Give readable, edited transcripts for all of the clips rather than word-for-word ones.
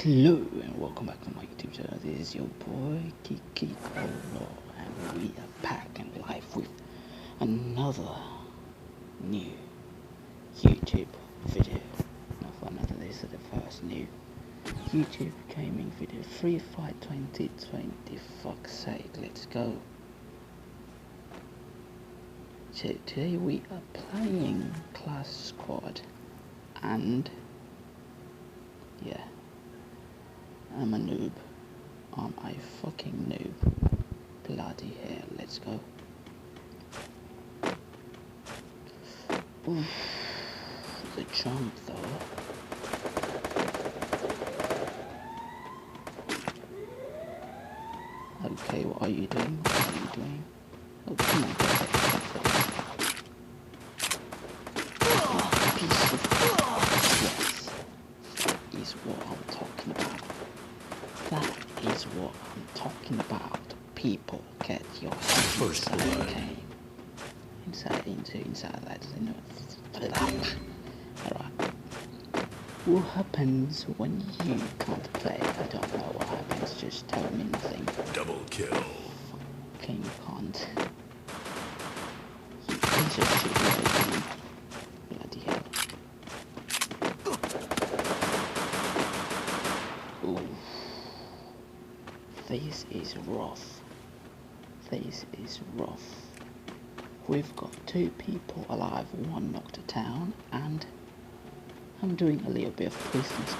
Hello and welcome back to my YouTube channel. This is your boy Kiki Kolo, and we are back in life with another new YouTube video. Not for another, this is the first new YouTube gaming video. Free Fire 2020, fuck's sake, let's go. So today we are playing Class Squad, and yeah, I'm a noob. I'm a fucking noob. Bloody hell, let's go. Oof, the jump though. Okay, what are you doing? What are you doing? Oh, come on. Oh, piece of... Yes. That is what I'm talking about. That is what I'm talking about. People, get your head inside the game. Inside that, you know. Alright. What happens when you can't play? I don't know what happens, just tell me nothing. Double kill. Fucking can't. You piece of shit, right? Bloody hell. Ooh. This is rough. This is rough. We've got 2 people alive, 1 knocked down, and I'm doing a little bit of business.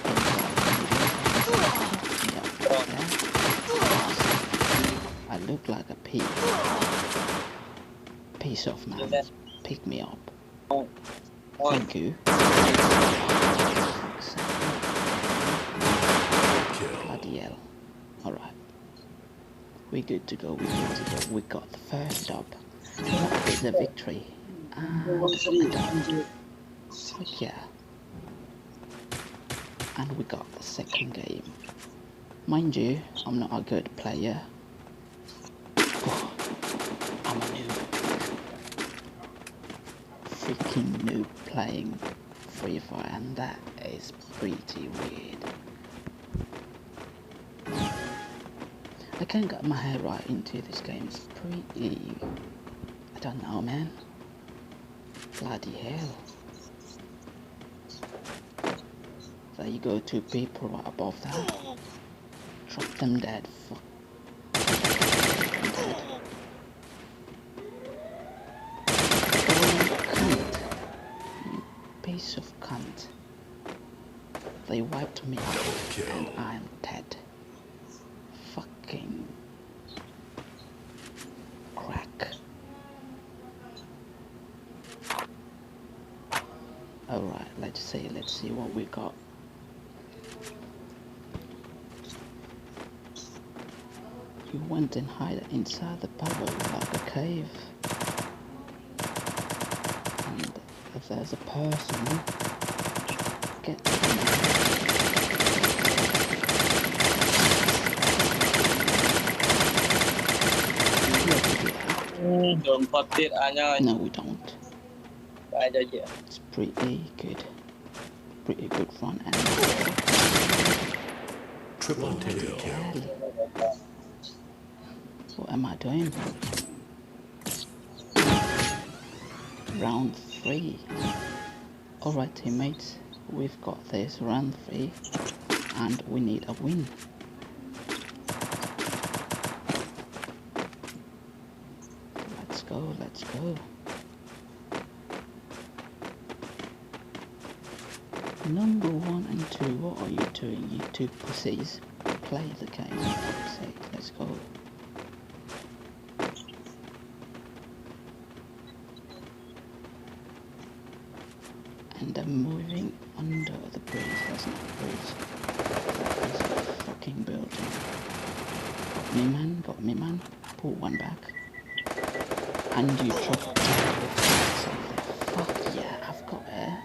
I look like a pig. Piece of man. Pick me up. Thank you. Bloody hell. Alright. We're good to go, We got the first job. That is a victory. Fuck yeah. And we got the second game. Mind you, I'm not a good player. Oh, I'm a noob. Freaking noob playing Free Fire, and that is pretty weird. I can't get my head right into this game. It's pretty... I don't know, man. Bloody hell. There you go, 2 people right above that. Drop them dead. Fuck. Dead. Oh, cunt. You piece of cunt. They wiped me out and I'm dead. Fucking crack. Alright, let's see what we got. You went and hid inside the bubble like a cave. And if there's a person, get No, we don't. It's pretty good. Pretty good run and Triple kill. What am I doing? Round 3. Alright teammates, we've got this round 3 and we need a win. Let's go. Number 1 and 2, what are you doing, you 2 pussies? Play the game, for fuck's sake, let's go. And I'm moving under the bridge. That's not a bridge. That is a fucking building. Got me man. Pull one back. And you drop it. Fuck yeah, I've got air.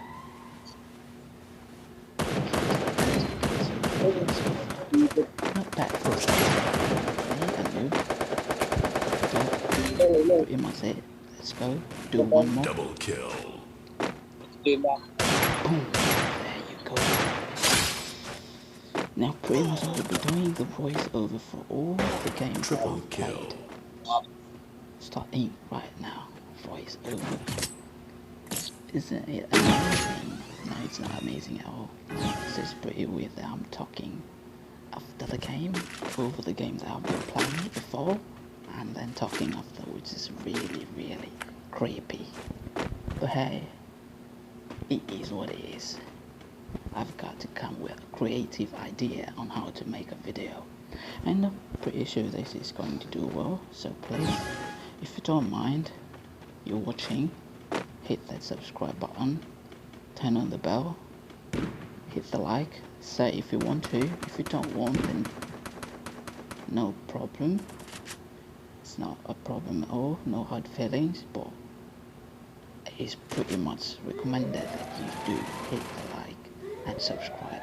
Not bad for a second. Pretty much it. Let's go. Do one more. Double kill. Boom. There you go. Now pretty much I will be doing the voiceover for all the games that Triple I've kill. played. Starting right now, voiceover. Isn't it amazing? No, it's not amazing at all. It's just pretty weird that I'm talking after the game, over the game that I've been playing before, and then talking after, which is really, really creepy. But hey, it is what it is. I've got to come with a creative idea on how to make a video, and I'm pretty sure this is going to do well, so please, if you don't mind, you're watching, hit that subscribe button, turn on the bell, hit the like, say if you want to. If you don't want, then no problem. It's not a problem at all, no hard feelings, but it is pretty much recommended that you do hit the like and subscribe,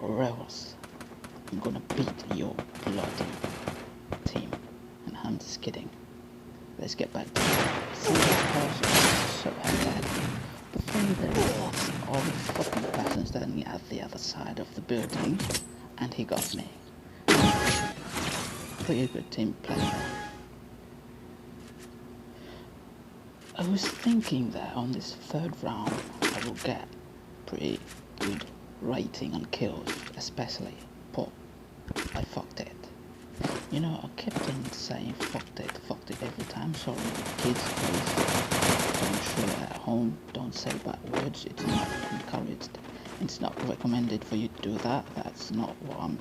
or else I'm gonna beat your bloody team. And I'm just kidding. Let's get back to it. See that person so bad. The thing there was all the fucking person standing at the other side of the building, and he got me. Pretty good team play there. I was thinking that on this third round I will get pretty good rating on kills, especially, but I fucked it. You know, I kept on saying fucked it every time. Sorry, kids, please don't share at home, don't say bad words, it's not encouraged, it's not recommended for you to do that. That's not what I'm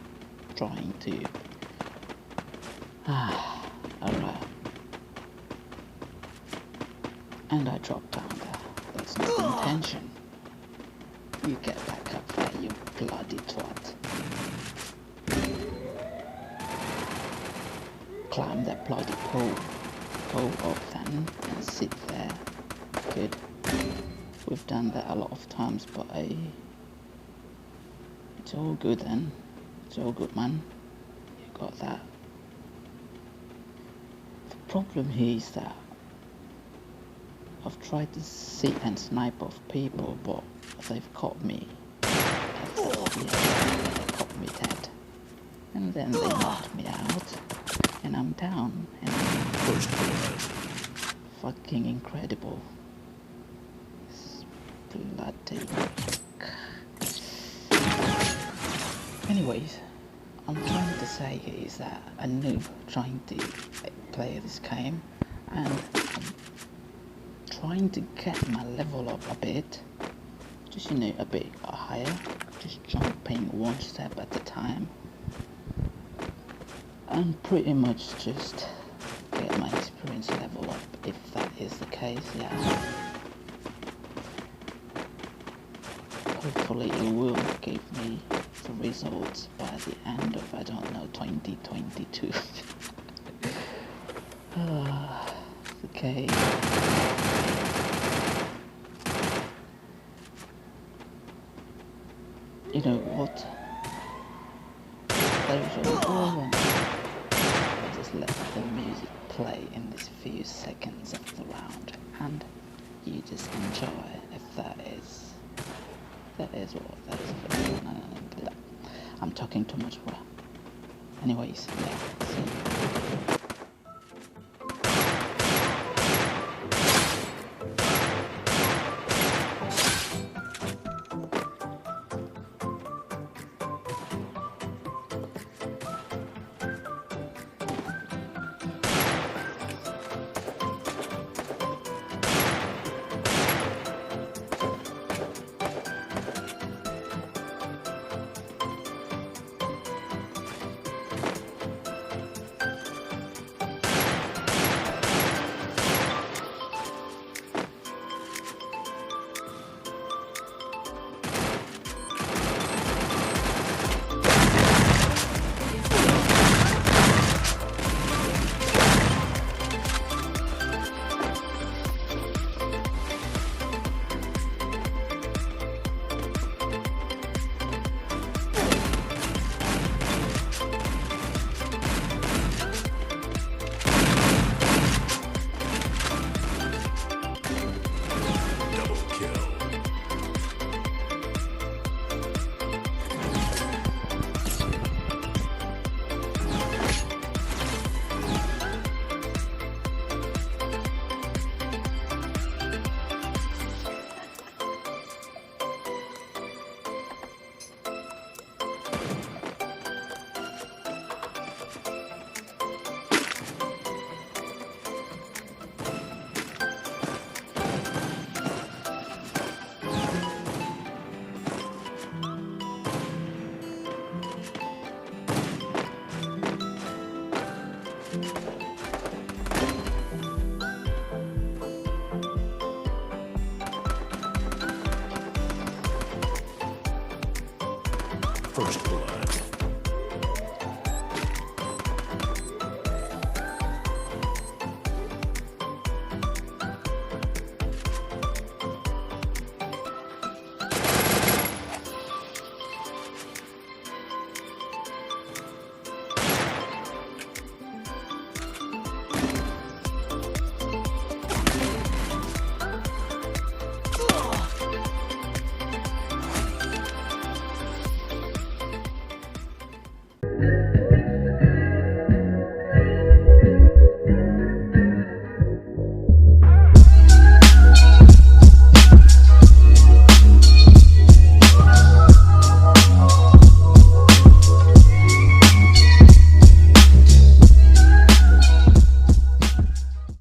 trying to. Alright. And I dropped down there. That's not the intention. You get back up there, you bloody twat. Climb that bloody pole. Go up then and sit there. Good. We've done that a lot of times, but it's all good then. It's all good, man. You got that. The problem here is that I've tried to sit and snipe off people, but they've caught me. They caught me dead. And then they knocked me out, and I'm down, and First blood. fucking incredible. It's bloody. Anyways, I'm trying to say here is that a noob trying to play this game, and I'm trying to get my level up a bit, just a bit higher, just jumping one step at a time, and pretty much just get my experience level up, if that is the case. Yeah, hopefully it will give me the results by the end of, I don't know, 2022. Okay. You know what? There's a problem. I'll just let the music play in these few seconds of the round, and you just enjoy. If that is what that is. No. I'm talking too much. Anyways, yeah. See you. First blood.